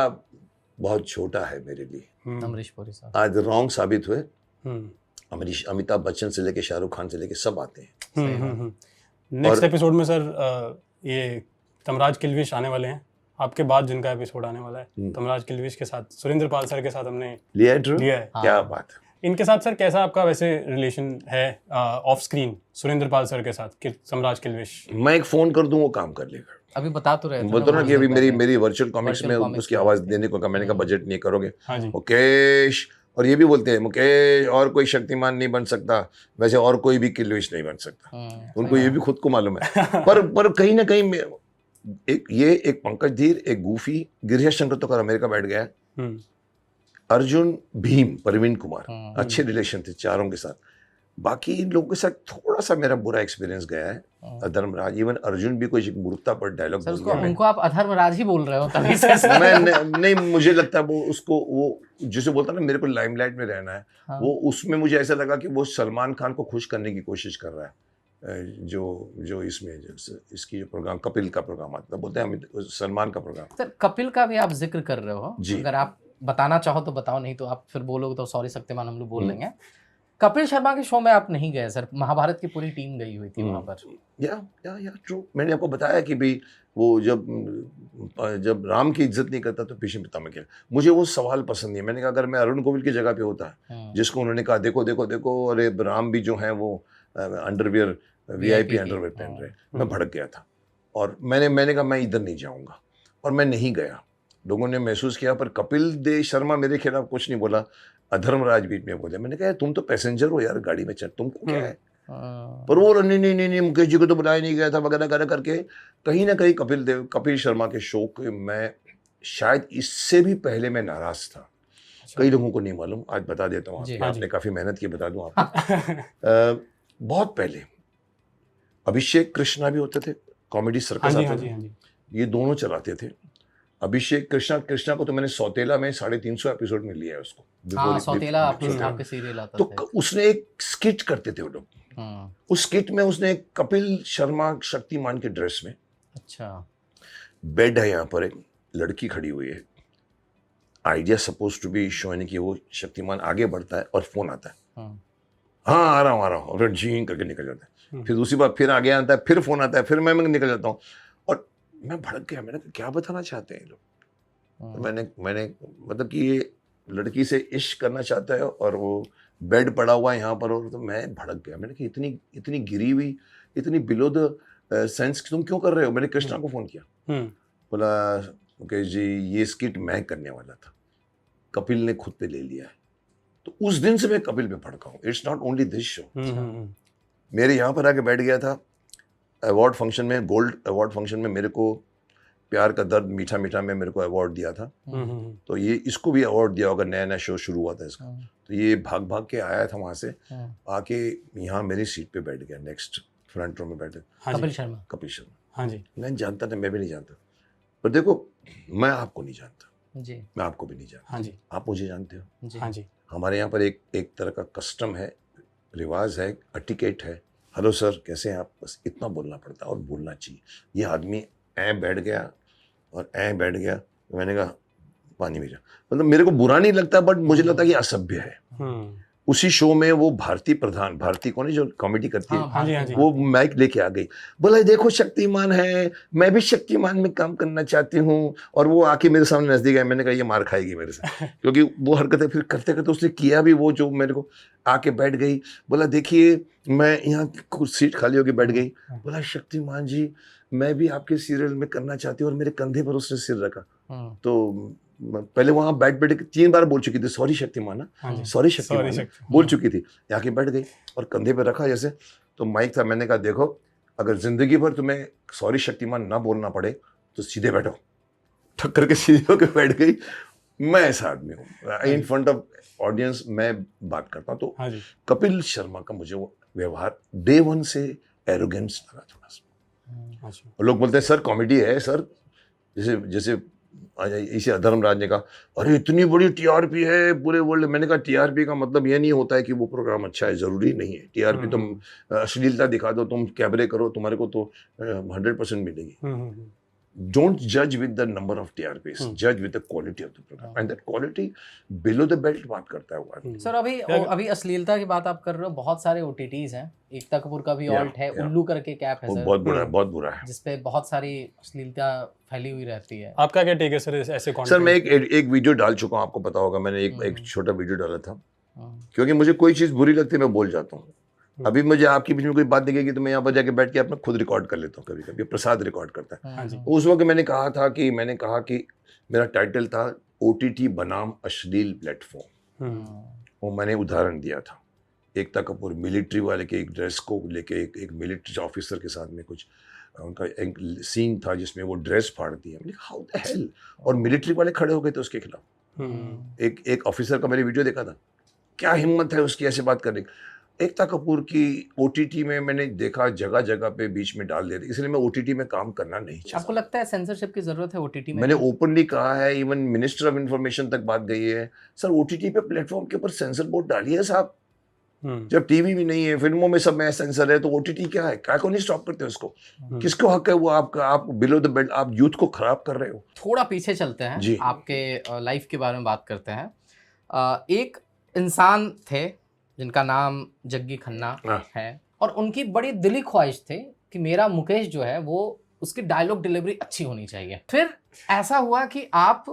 बहुत छोटा है मेरे लिए। अमरीश पुरी साहब आज रॉन्ग साबित हुए। अमिताभ बच्चन से लेके शाहरुख खान से लेके सब आते हैं। नेक्स्ट एपिसोड में सर ये तमराज किल्विश आने वाले हैं आपके बाद, जिनका एपिसोड आने वाला है तमराज किल्विश के साथ, सुरेंद्र पाल सर के साथ हमने लिया है। क्या बात है। इनके साथ सर कैसा आपका वैसे रिलेशन है of screen Surendra Pal sir के साथ, तमराज किल्विश? मैं एक फोन कर दूं वो काम कर लेगा। अभी बता तो रहे थे बोलते ना कि अभी मेरी वर्चुअल कॉमिक्स में उसकी आवाज देने को कहा, मैंने कहा बजट नहीं करोगे? हाँ जी। मुकेश, और ये भी बोलते हैं मुकेश और कोई शक्तिमान नहीं बन सकता, वैसे और कोई भी किल्विश नहीं बन सकता। उनको ये भी खुद को मालूम है। पर कहीं ना कहीं एक पंकज धीर, एक गूफी, गिरिजा शंकर तो कर अमेरिका बैठ गया है, अर्जुन, भीम, परवीन कुमार, अच्छे रिलेशन थे चारों के साथ। बाकी इन लोगों के साथ थोड़ा सा मेरा बुरा एक्सपीरियंस गया है। अधर्मराज, इवन अर्जुन भी कोई मूर्खता पर डायलॉग बोल गया। उनको आप अधर्मराज ही बोल रहे हो तभी से। मैं नहीं, मुझे लगता है वो जिसे बोलता ना मेरे को लाइमलाइट में रहना है, वो उसमें मुझे ऐसा लगा कि वो सलमान खान को खुश करने की कोशिश कर रहा है। जो इसमें इसकी जो प्रोग्राम कपिल का प्रोग्राम आता है, बोलते हैं सलमान का प्रोग्राम। सर कपिल का भी आप जिक्र कर रहे हो, अगर आप बताना चाहो तो बताओ, नहीं तो आप फिर बोलोगे तो सॉरी शक्तिमान हम लोग बोल देंगे। कपिल शर्मा के शो में आप नहीं गए सर, महाभारत की पूरी टीम गई हुई थी वहां पर। या ट्रू, मैंने आपको बताया कि भाई वो जब राम की इज्जत नहीं करता तो भीष्म पितामह क्या। मुझे वो सवाल पसंद नहीं है। मैंने कहा अगर मैं अरुण गोविल की जगह पे होता, जिसको उन्होंने कहा देखो देखो देखो, अरे राम भी जो है वो अंडरवियर VIP अंडरवियर पहन रहे, मैं भड़क गया था। और मैंने कहा मैं इधर नहीं जाऊंगा, और मैं नहीं गया। लोगों ने महसूस किया, पर कपिल देव शर्मा मेरे खिलाफ कुछ नहीं बोला, अधर्मराज बीच में बोले। मैंने कहा तुम तो पैसेंजर हो यार, गाड़ी में चल, तुमको क्या है? पर वो नहीं मुकेश जी को तो बुलाया नहीं गया था वगैरह वगैरह करके। कहीं ना कहीं कपिल शर्मा के शो के मैं शायद इससे भी पहले मैं नाराज था। कई लोगों को नहीं मालूम, आज बता देता हूँ आपने काफी मेहनत की, बता दूं आपको। बहुत पहले अभिषेक कृष्णा भी होते थे, कॉमेडी सर्कस आते थे, ये दोनों चलाते थे। अभिषेक कृष्णा को तो मैंने सौतेला में 350 एपिसोड में लिया है उसको। सौतेला आपके सीरियल आता तो उसने एक स्किट करते थे वो लोग। उस स्किट में उसने कपिल शर्मा शक्तिमान के ड्रेस में, अच्छा बेड है यहाँ पर, एक लड़की खड़ी हुई है, idea suppose to be showing कि वो शक्तिमान आगे बढ़ता है और फोन आता है, हाँ आ रहा हूँ, और जीन करके निकल जाता है। फिर दूसरी बार फिर आगे आता है, फिर फोन आता है, फिर मैं निकल जाता हूँ। और मैं भड़क गया, मैंने क्या बताना चाहते हैं लोग। तो मैंने मतलब कि ये लड़की से इश्क करना चाहता है और वो बेड पड़ा हुआ है यहाँ पर, और तो मैं भड़क गया। मैंने कहा इतनी गिरी हुई, इतनी बिलो द सेंस तुम क्यों कर रहे हो? मैंने कृष्णा को फोन किया, बोला मुकेश जी ये स्किट मैं करने वाला था, कपिल ने खुद पे ले लिया है। तो उस दिन से मैं कपिल पे भड़का हूँ। It's not only this show. मेरे यहाँ पर आके बैठ गया था अवार्ड फंक्शन में, गोल्ड अवार्ड फंक्शन में, मेरे को प्यार का दर्द मीठा मीठा में मेरे को अवार्ड दिया था। तो ये इसको भी अवार्ड दिया होगा, नया नया शो शुरू हुआ था इसका। तो ये भाग भाग के आया था वहाँ से, आके यहाँ मेरी सीट पे बैठ गया, नेक्स्ट फ्रंट रो में बैठे। कपिल शर्मा। हाँ जी। मैं जानता था, मैं भी नहीं जानता, पर देखो मैं आपको नहीं जानता जी, मैं आपको भी नहीं जानता। हाँ जी। आप मुझे जानते हो जी। हाँ जी। हमारे यहाँ पर एक तरह का कस्टम है, रिवाज है, एटिकेट है। हेलो सर कैसे हैं आप, बस इतना बोलना पड़ता है और बोलना चाहिए। ये आदमी बैठ गया और बैठ गया, तो मैंने कहा पानी में जा। मतलब मेरे को बुरा नहीं लगता, बट मुझे लगता कि असभ्य है। उसी शो में वो भारती कौन है जो कॉमेडी करती है, हाँ जी। वो माइक लेके आ गई, बोला देखो शक्तिमान है, मैं भी शक्तिमान में काम करना चाहती हूँ। और वो आके मेरे सामने नजदीक आया, मैंने कहा ये मार खाएगी मेरे से, क्योंकि वो हरकतें फिर करते करते उसने किया भी वो, जो मेरे को आके बैठ गई, बोला देखिए मैं यहाँ कुछ सीट खाली होके बैठ गई, बोला शक्तिमान जी मैं भी आपके सीरियल में करना चाहती हूँ, और मेरे कंधे पर उसने सिर रखा। तो पहले वहां बैठ 3 बार बोल चुकी थी सॉरी शक्तिमान, सॉरी शक्तिमान बोल चुकी थी, आके बैठ गई और कंधे पे रखा जैसे। तो माइक था, मैंने कहा देखो अगर जिंदगी भर तुम्हें सॉरी शक्तिमान ना बोलना पड़े तो सीधे बैठो, ठक्कर के सीधे होकर बैठ गई। मैं ऐसा आदमी हूँ, इन फ्रंट ऑफ ऑडियंस मैं बात करता हूँ। तो हाँ जी। कपिल शर्मा का मुझे वो व्यवहार डे वन से एरोगेंस लगा थोड़ा सा। अच्छा। लोग बोलते हैं सर कॉमेडी है सर, जैसे जैसे इसे अधर्मराज ने कहा अरे इतनी बड़ी टीआरपी है पूरे वर्ल्ड। मैंने कहा टीआरपी का मतलब ये नहीं होता है कि वो प्रोग्राम अच्छा है, जरूरी नहीं है। टीआरपी तुम अश्लीलता दिखा दो, तुम कैबरे करो, तुम्हारे को तो 100% मिलेगी। Don't judge with the number of TRPs, judge with the quality of the program, and that quality below the belt बात करता है वो आदमी। सर अभी अश्लीलता की बात आप कर रहे हो, बहुत सारे OTTs हैं, एकता कपूर का भी ऑल्ट है, उल्लू करके कैप है वो सर, बहुत बुरा है, बहुत बुरा है। जिसपे बहुत सारी अश्लीलता फैली हुई रहती है। आपका क्या टेक है सर ऐसे सर कंटेंट? मैं एक वीडियो डाल चुका हूँ, आपको पता होगा, मैंने एक छोटा वीडियो डाला था, क्योंकि मुझे कोई चीज़ बुरी लगती है मैं बोल जाता हूँ। अभी मुझे आपके बीच में कोई बात दिखेगी तो मैं यहाँ पर जाके बैठ के अपना खुद रिकॉर्ड कर लेता हूँ। कभी कभी प्रसाद रिकॉर्ड करता है। हाँ जी। उस वक्त मैंने कहा कि मेरा टाइटल था OTT बनाम अश्लील प्लेटफॉर्म, वो मैंने उदाहरण दिया था। एकता कपूर मिलिट्री वाले के एक ड्रेस को लेके एक मिलिट्री ऑफिसर के साथ में कुछ उनका एक सीन था जिसमें वो ड्रेस फाड़ दी है। मैंने हाउ द हेल, और मिलिट्री वाले खड़े हो गए थे उसके खिलाफ। एक ऑफिसर का मैंने वीडियो देखा था, क्या हिम्मत है उसकी ऐसे बात करने की। एकता कपूर की OTT में मैंने देखा जगह जगह पे बीच में डाल देते, इसलिए मैं OTT में काम करना नहीं चाहता। आपको लगता है सेंसरशिप की जरूरत है OTT में? मैंने ओपनली कहा है, इवन मिनिस्टर ऑफ इंफॉर्मेशन तक बात गई है, सर OTT पे प्लेटफॉर्म के ऊपर सेंसर बोर्ड डालिए साहब। जब टीवी भी नहीं है, फिल्मों में सब में सेंसर है, तो OTT क्या है? क्या को नहीं स्टॉप करते उसको? किसको हक है वो आपका? आप बिलो द बेल्ट आप यूथ को खराब कर रहे हो। थोड़ा पीछे चलते हैं, जी। आपके लाइफ के बारे में बात करते हैं। एक इंसान थे जिनका नाम जग्गी खन्ना है, और उनकी बड़ी दिली ख्वाहिश थी कि मेरा मुकेश जो है वो उसकी डायलॉग डिलीवरी अच्छी होनी चाहिए। फिर ऐसा हुआ कि आप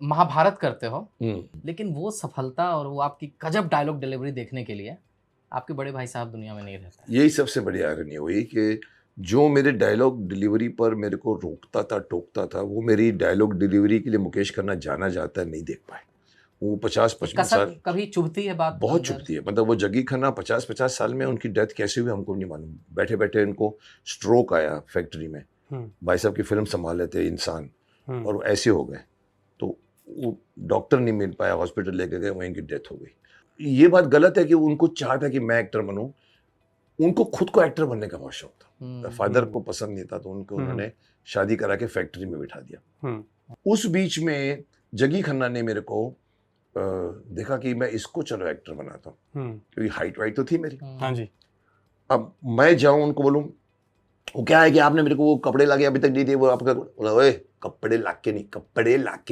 महाभारत करते हो, लेकिन वो सफलता और वो आपकी गजब डायलॉग डिलीवरी देखने के लिए आपके बड़े भाई साहब दुनिया में नहीं रहते। यही सबसे बड़ी आयरनी हुई कि जो मेरे डायलॉग डिलीवरी पर मेरे को रोकता था, टोकता था, वो मेरी डायलॉग डिलीवरी के लिए मुकेश खन्ना जाना जाता नहीं देख पाए। वो 50-55 साल कभी चुभती है बात, बहुत चुभती है। मतलब वो जग्गी खन्ना 50-50 साल में उनकी डेथ कैसे हुई हमको नहीं मालूम। बैठे बैठे उनको स्ट्रोक आया फैक्ट्री में, भाई साहब की फिल्म संभाल रहे थे इंसान, और वो ऐसे हो गए, तो वो डॉक्टर नहीं मिल पाया, हॉस्पिटल लेके गए, वहीं की डेथ हो गई। ये बात गलत है कि उनको चाह था कि मैं एक्टर बनूं, उनको खुद को एक्टर बनने का बहुत शौक था। फादर को पसंद नहीं था, तो उन्होंने शादी करा के फैक्ट्री में बिठा दिया। उस बीच में जग्गी खन्ना ने मेरे को देखा कि मैं इसको चलो एक्टर बनाता हूँ, क्योंकि हाइट वाइट तो थी मेरी। हाँ जी। अब मैं जाऊँ उनको बोलूँ, वो क्या है कि आपने मेरे को वो कपड़े लाके अभी तक नहीं दिए, वो आपका बोला ओए कपड़े लाके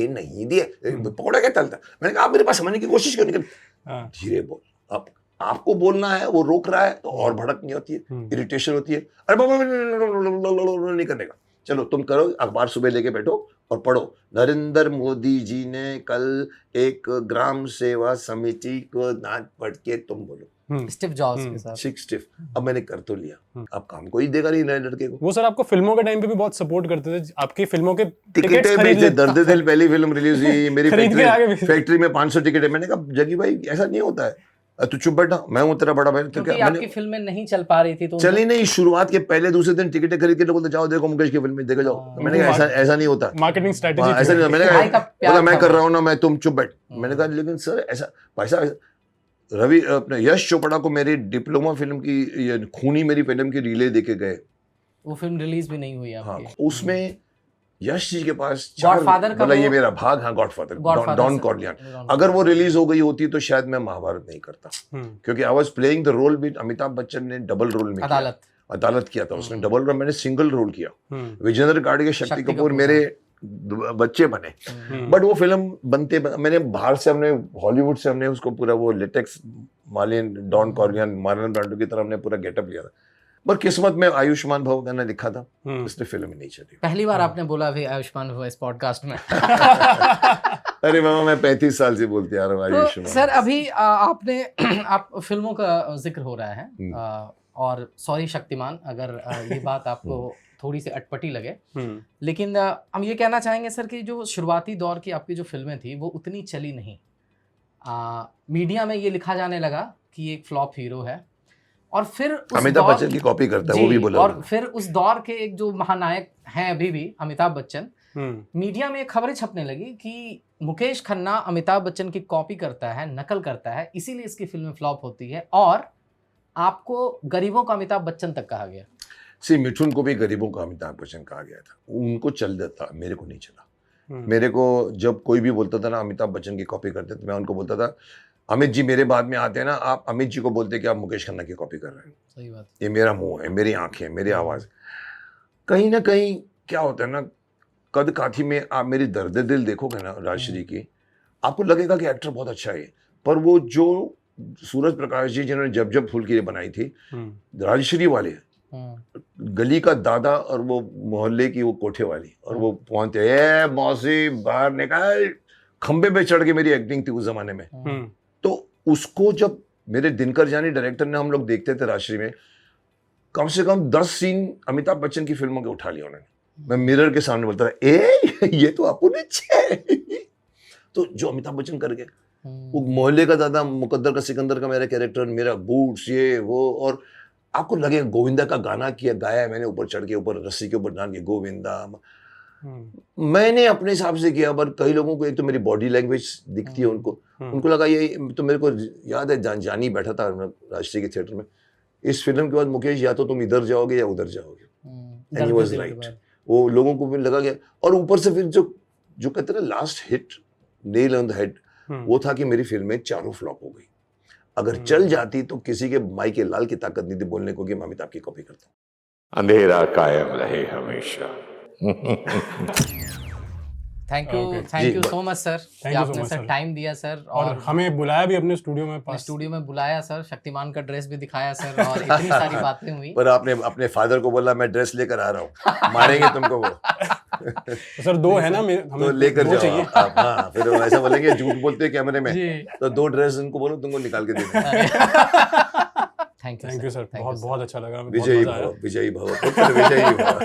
नहीं दिए, पकौड़ा क्या चलता। मैंने कहा आप मेरे पास समझने की कोशिश क्यों नहीं करते? धीरे बोल, अब आपको बोलना है, वो रोक रहा है तो और भड़क नहीं होती है, इरिटेशन होती है। अरे बाबा नहीं करने का, चलो तुम करो, अखबार सुबह लेके बैठो और पढ़ो, नरेंद्र मोदी जी ने कल एक ग्राम सेवा समिति को नाच पढ़ के तुम बोलो। स्टीव जॉब्स के साथ स्टिफ। अब मैंने कर तो लिया, अब काम कोई देगा नहीं नए लड़के को। वो सर आपको फिल्मों के टाइम पे भी बहुत सपोर्ट करते थे, आपकी फिल्मों के टिकटें बेचे, दर्द दिल पहली फिल्म रिलीज हुई मेरी फैक्ट्री में 500 टिकटें। मैंने कहा जग्गी भाई ऐसा नहीं होता है, तू चुप बैठा, मैं हूँ तेरा बड़ा भाई। क्योंकि आपकी फिल्में नहीं चल पा रही थी, तो चली नहीं, शुरुआत के पहले दूसरे दिन टिकटें खरीद के बोलते जाओ देखो मुकेश की फिल्म देखो जाओ। मैंने कहा ऐसा नहीं होता, मार्केटिंग स्ट्रेटजी ऐसा नहीं होता। मैंने कहा मैं कर रहा हूँ ना, मैं तुम चुप बैठ। मैंने कहा लेकिन सर ऐसा पैसा, रवि अपने यश चोपड़ा को मेरी डिप्लोमा फिल्म की खूनी मेरी फिल्म की रीले देके गए, वो फिल्म रिलीज भी नहीं हुई आपकी। हाँ, उसमें यश जी के पास गॉडफादर का, ये मेरा भाग, हाँ गॉडफादर, डॉन कॉर्लियन। अगर वो रिलीज हो गई होती तो शायद मैं महाभारत नहीं करता, क्योंकि I was playing the role with Amitabh Bachchan ने डबल रोल में अदालत किया था, उसने डबल रोल, मैंने सिंगल रोल किया। विजेंद्र गाड़गे, शक्ति कपूर मेरे बच्चे बने। बट वो फिल्म बनते मैंने बाहर से, हमने हॉलीवुड से हमने उसको पूरा वो लेटेक्स मालिन डॉन कॉर्लियन मार्लन ब्रांडो की तरह हमने पूरा गेटअप लिया था। पर किस्मत में आयुष्मान भव गाना लिखा था, इसलिए फिल्म नहीं चली। पहली बार आपने बोला भी आयुष्मान भव इस पॉडकास्ट में। अरे मामा मैं 35 साल से बोलते आ रहा हूँ आयुष्मान। सर अभी आपने आप फिल्मों का जिक्र हो रहा है, और सॉरी शक्तिमान अगर ये बात आपको थोड़ी सी अटपटी लगे, लेकिन हम ये कहना चाहेंगे सर कि जो शुरुआती दौर की आपकी जो फिल्में थी वो उतनी चली नहीं। मीडिया में ये लिखा जाने लगा कि एक फ्लॉप हीरो है, और फिर उस अमिताभ दौर बच्चन की कॉपी करता है, वो भी जी, बोला और उन्होंने। फिर उस दौर के एक जो महानायक हैं अभी भी, अमिताभ बच्चन, हम्म मीडिया में खबरें छपने लगी कि मुकेश खन्ना अमिताभ बच्चन की कॉपी करता है, नकल करता है, इसीलिए इसकी फिल्में फ्लॉप होती है, और आपको गरीबों का अमिताभ बच्चन तक कहा गया। सी मिठुन को भी गरीबों का अमिताभ बच्चन कहा गया था, उनको चल जाता, मेरे को नहीं चला। मेरे को जब कोई भी बोलता था ना अमिताभ बच्चन की कॉपी करते, तो मैं उनको बोलता था अमित जी मेरे बाद में आते हैं ना, आप अमित जी को बोलते कि आप मुकेश खन्ना की कॉपी कर रहे हैं। सही बात। ये मेरा मुंह है, मेरी आंखें, मेरी आवाज़। कहीं ना कहीं क्या होता है ना, कद काठी में आप मेरी दर्द दिल देखोगे ना राजश्री की, आपको लगेगा कि एक्टर बहुत अच्छा है, पर वो जो सूरज प्रकाश जी जिन्होंने जब जब फूल की बनाई थी, राजश्री वाले गली का दादा और वो मोहल्ले की वो कोठे वाली, और वो पहुंचते ए मौसी बाहर निकाल, खंबे पे चढ़ के मेरी एक्टिंग थी उस जमाने में। तो उसको जब मेरे दिनकर जानी डायरेक्टर ने, हम लोग देखते थे राजश्री में, कम से कम 10 सीन अमिताभ बच्चन की फिल्मों के उठा लिया उन्होंने। मैं मिरर के सामने बोलता था ये तो अपुन छे। तो जो अमिताभ बच्चन कर गए, वो मोहल्ले का दादा, मुकद्दर का सिकंदर का मेरा कैरेक्टर, मेरा बूट्स, ये वो, और आपको लगेगा गोविंदा का गाना किया गाया है मैंने, ऊपर चढ़ के, ऊपर रस्सी के ऊपर डाल के गोविंदा। मैंने अपने हिसाब से किया, पर कई लोगों को एक तो मेरी बॉडी लैंग्वेज दिखती है, उनको लगा ये तो, मेरे को याद है जानी बैठा था राष्ट्रीय के थिएटर में, इस फिल्म के बाद मुकेश या तो तुम इधर जाओगे या उधर जाओगे, एंड ही वाज राइट। वो लोगों को भी लगा गया, और ऊपर से फिर जो कहते हैं last hit nail on the head, वो था कि मेरी फिल्में चारों फ्लॉप हो गई। अगर चल जाती तो किसी के माई के लाल की ताकत नहीं थी बोलने को कि मैं अमिताभ की कॉपी करता हूँ। अंधेरा कायम रहे हमेशा। Thank you so much sir, कि आपने सर टाइम दिया सर, और हमें बुलाया भी अपने स्टूडियो में, पास स्टूडियो में बुलाया सर, शक्तिमान का ड्रेस भी दिखाया सर, और इतनी सारी बातें हुई। पर आपने अपने फादर को बोला मैं ड्रेस लेकर आ रहा हूँ, मारेंगे तुमको वो। सर 2 है ना, हमें तो लेकर 2 जाओ चाहिए। आप। हाँ, फिर वो ऐसा बोलेंगे, झूठ बोलते हैं कैमरे में, तो 2 ड्रेस उनको बोलो तुमको निकाल के दे देंगे। थैंक यू सर, बहुत बहुत अच्छा लगा, विजयी भव, विजयी भव, पुत्र विजयी भव।